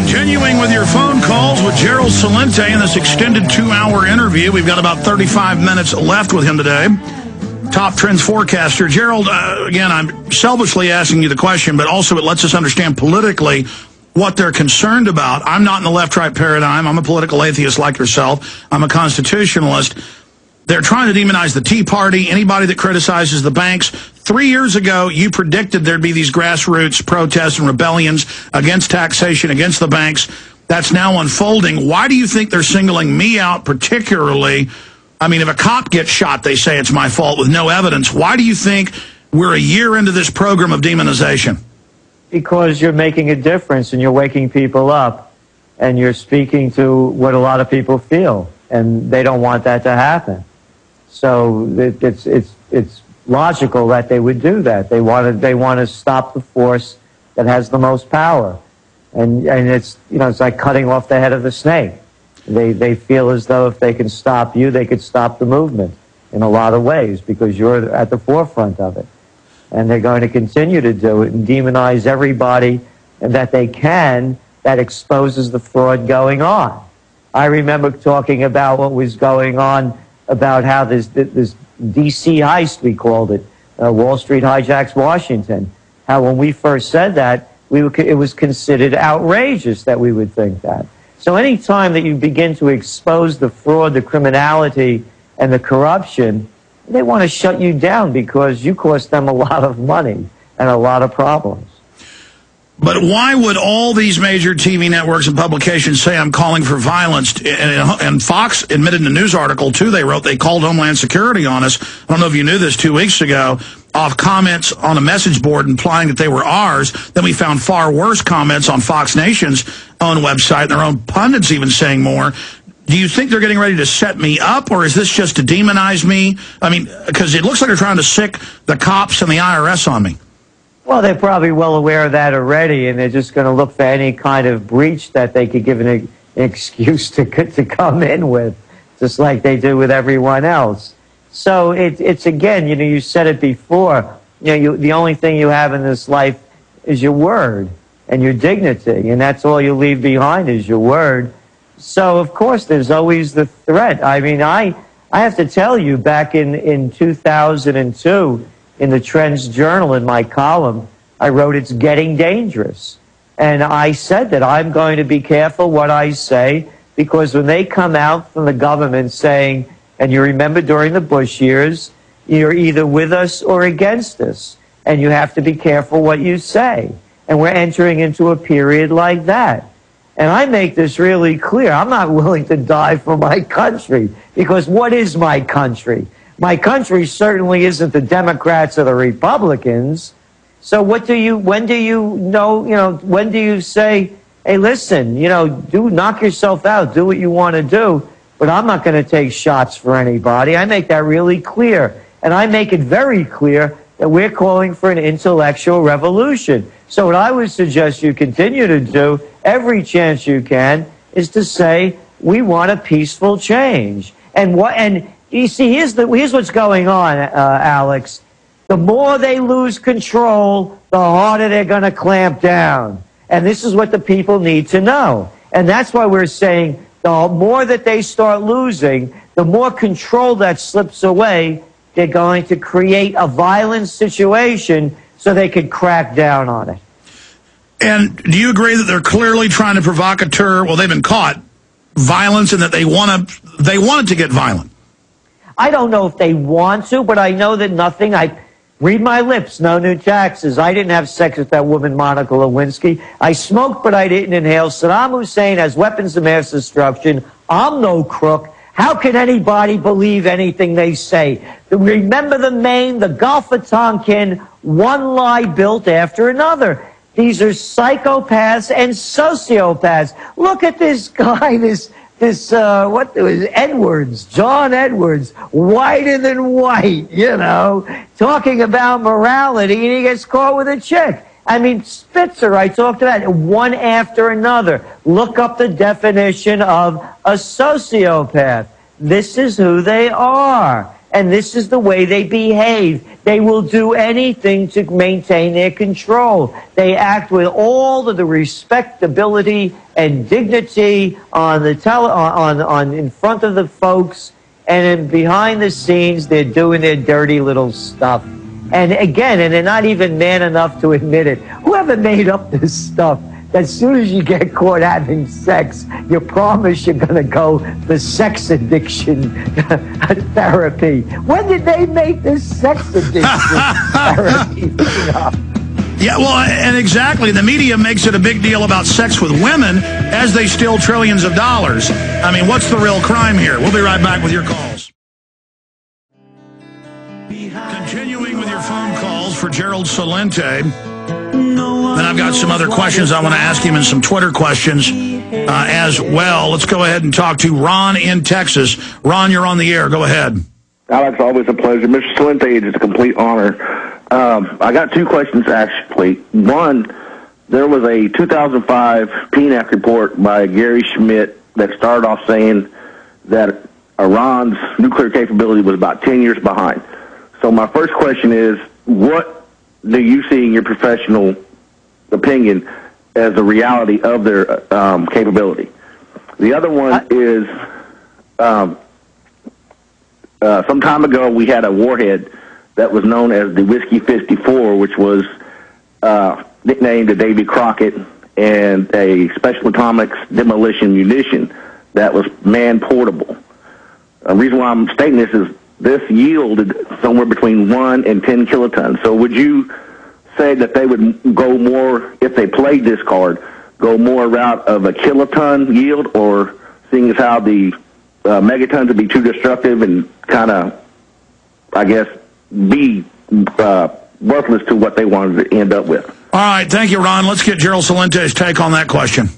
Continuing with your phone calls with Gerald Celente in this extended 2-hour interview. We've got about 35 minutes left with him today. Top trends forecaster. Gerald, again, I'm selfishly asking you the question, but also it lets us understand politically what they're concerned about. I'm not in the left-right paradigm. I'm a political atheist like yourself. I'm a constitutionalist. They're trying to demonize the Tea Party, anybody that criticizes the banks. 3 years ago, you predicted there'd be these grassroots protests and rebellions against taxation, against the banks. That's now unfolding. Why do you think they're singling me out particularly? I mean, if a cop gets shot, they say it's my fault with no evidence. Why do you think we're a year into this program of demonization? Because you're making a difference and you're waking people up and you're speaking to what a lot of people feel, and they don't want that to happen. So it's logical that they would do that. They want to stop the force that has the most power, and it's it's like cutting off the head of the snake. They feel as though if they can stop you, they could stop the movement in a lot of ways because you're at the forefront of it, and they're going to continue to do it and demonize everybody that they can that exposes the fraud going on. I remember talking about what was going on about how this D.C. heist, we called it, Wall Street hijacks Washington, how when we first said that, it was considered outrageous that we would think that. So any time that you begin to expose the fraud, the criminality, and the corruption, they want to shut you down because you cost them a lot of money and a lot of problems. But why would all these major TV networks and publications say I'm calling for violence? And Fox admitted in a news article, too, they called Homeland Security on us. I don't know if you knew this 2 weeks ago, off comments on a message board implying that they were ours. Then we found far worse comments on Fox Nation's own website, and their own pundits even saying more. Do you think they're getting ready to set me up, or is this just to demonize me? I mean, because it looks like they're trying to sick the cops and the IRS on me. Well, they're probably well aware of that already, and they're just going to look for any kind of breach that they could give an excuse to come in with, just like they do with everyone else. So it's again, you said it before, the only thing you have in this life is your word and your dignity, and that's all you leave behind is your word. So, of course, there's always the threat. I mean, I have to tell you, back in 2002, in the Trends Journal, in my column, I wrote, "It's getting dangerous." And I said that I'm going to be careful what I say, because when they come out from the government saying, and you remember during the Bush years, you're either with us or against us, and you have to be careful what you say. And we're entering into a period like that. And I make this really clear. I'm not willing to die for my country, because what is my country? My country certainly isn't the Democrats or the Republicans. So when do you say, hey, listen, do knock yourself out, do what you want to do, but I'm not going to take shots for anybody. I make that really clear. And I make it very clear that we're calling for an intellectual revolution. So what I would suggest you continue to do, every chance you can, is to say, we want a peaceful change. And you see, here's what's going on, Alex. The more they lose control, the harder they're going to clamp down. And this is what the people need to know. And that's why we're saying the more that they start losing, the more control that slips away, they're going to create a violent situation so they could crack down on it. And do you agree that they're clearly trying to provocateur, well, they've been caught, violence, and that they wanted to get violent? I don't know if they want to, but I know that nothing. I read my lips, no new taxes. I didn't have sex with that woman, Monica Lewinsky. I smoked, but I didn't inhale. Saddam Hussein has weapons of mass destruction. I'm no crook. How can anybody believe anything they say? Remember the Gulf of Tonkin, one lie built after another. These are psychopaths and sociopaths. Look at this guy, what was Edwards, John Edwards, whiter than white, talking about morality, and he gets caught with a chick. I mean, Spitzer, I talked about it, one after another. Look up the definition of a sociopath. This is who they are. and this is the way they behave. They will do anything to maintain their control. They act with all of the respectability and dignity on the in front of the folks, and then behind the scenes, they're doing their dirty little stuff. And again, and they're not even man enough to admit it. Whoever made up this stuff, as soon as you get caught having sex, you promise you're going to go for sex addiction therapy. When did they make this sex addiction therapy? Yeah, well, and exactly. The media makes it a big deal about sex with women as they steal trillions of dollars. I mean, what's the real crime here? We'll be right back with your calls. Continuing with your phone calls for Gerald Celente. Then I've got some other questions I want to ask him and some Twitter questions as well. Let's go ahead and talk to Ron in Texas. Ron, you're on the air. Go ahead. Alex, always a pleasure. Mr. Celente, it is a complete honor. I got two questions, actually. One, there was a 2005 PNAC report by Gary Schmidt that started off saying that Iran's nuclear capability was about 10 years behind. So my first question is, what do you see in your professional opinion as the reality of their capability? The other one is, some time ago we had a warhead that was known as the Whiskey 54, which was nicknamed the Davy Crockett, and a special atomics demolition munition that was man-portable. The reason why I'm stating this is this yielded somewhere between 1 and 10 kilotons. So would you say that they would go more, if they played this card, go more route of a kiloton yield, or seeing as how the megatons would be too destructive and kind of, I guess, be worthless to what they wanted to end up with? All right, thank you, Ron. Let's get Gerald Celente's take on that question.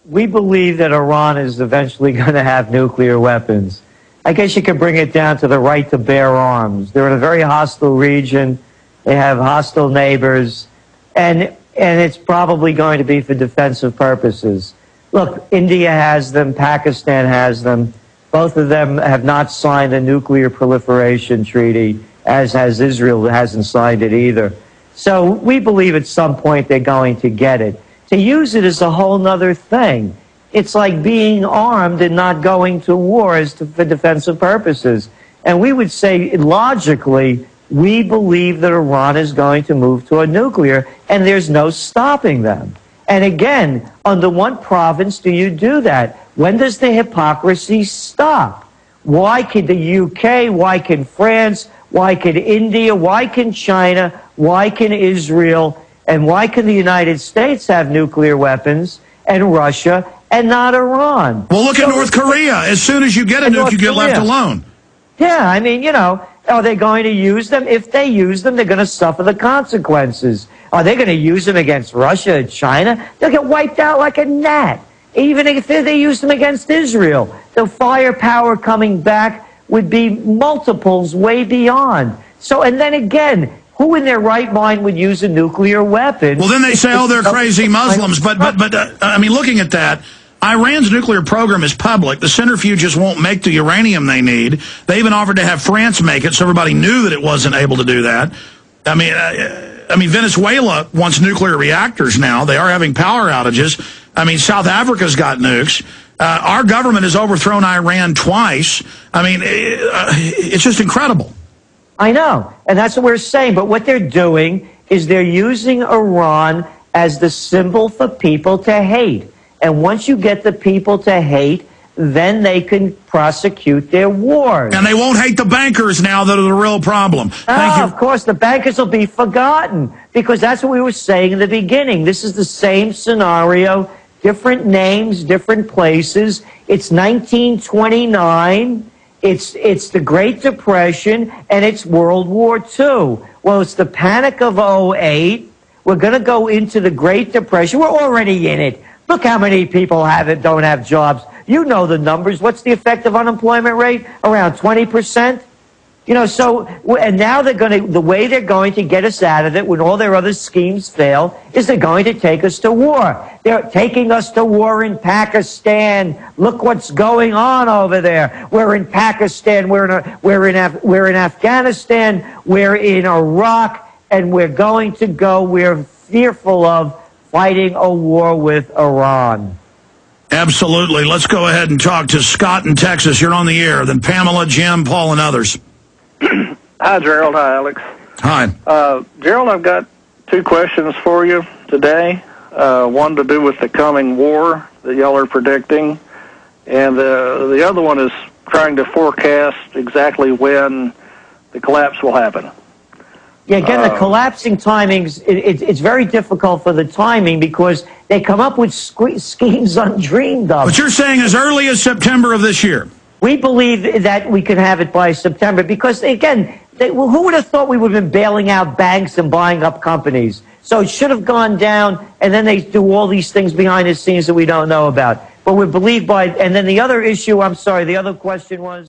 We believe that Iran is eventually going to have nuclear weapons. I guess you could bring it down to the right to bear arms. They're in a very hostile region. They have hostile neighbors, and it's probably going to be for defensive purposes. Look, India has them, Pakistan has them. Both of them have not signed a nuclear proliferation treaty, as has Israel, hasn't signed it either. So we believe at some point they're going to get it. To use it is a whole other thing. It's like being armed and not going to war for defensive purposes. And we would say, logically, we believe that Iran is going to move toward nuclear, and there's no stopping them. And again, under what province do you do that? When does the hypocrisy stop? Why could the UK, why can France, why can India, why can China, why can Israel, and why can the United States have nuclear weapons, and Russia, and not Iran? Well, look at North Korea. As soon as you get a nuke, you get left alone. Yeah, I mean, you know, are they going to use them? If they use them, they're going to suffer the consequences. Are they going to use them against Russia and China? They'll get wiped out like a gnat. Even if they use them against Israel, the firepower coming back would be multiples way beyond. So, and then again, who in their right mind would use a nuclear weapon? Well, then they say, oh, they're crazy Muslims. But I mean, looking at that, Iran's nuclear program is public. The centrifuges won't make the uranium they need. They even offered to have France make it, so everybody knew that it wasn't able to do that. I mean, Venezuela wants nuclear reactors now. They are having power outages. I mean, South Africa's got nukes. Our government has overthrown Iran twice. I mean, it's just incredible. I know, and that's what we're saying. But what they're doing is they're using Iran as the symbol for people to hate. And once you get the people to hate, then they can prosecute their wars. And they won't hate the bankers now that are the real problem. Thank you. Of course, the bankers will be forgotten, because that's what we were saying in the beginning. This is the same scenario, different names, different places. It's 1929. It's the Great Depression, and it's World War II. Well, it's the panic of '08. We're going to go into the Great Depression. We're already in it. Look how many people don't have jobs. You know the numbers. What's the effective unemployment rate? Around 20%? You know, so, and now the way they're going to get us out of it when all their other schemes fail is they're going to take us to war. They're taking us to war in Pakistan. Look what's going on over there. We're in Pakistan, we're in Afghanistan, we're in Iraq, and we're fearful of fighting a war with Iran. Absolutely. Let's go ahead and talk to Scott in Texas. You're on the air. Then Pamela, Jim, Paul, and others. Hi, Gerald. Hi, Alex. Hi. Gerald, I've got two questions for you today. One to do with the coming war that y'all are predicting, and the other one is trying to forecast exactly when the collapse will happen. Yeah, again, the collapsing timings, it's very difficult for the timing because they come up with schemes undreamed of. But you're saying as early as September of this year? We believe that we can have it by September because, again, who would have thought we would have been bailing out banks and buying up companies? So it should have gone down, and then they do all these things behind the scenes that we don't know about. But we believe and then the other issue, I'm sorry, the other question was?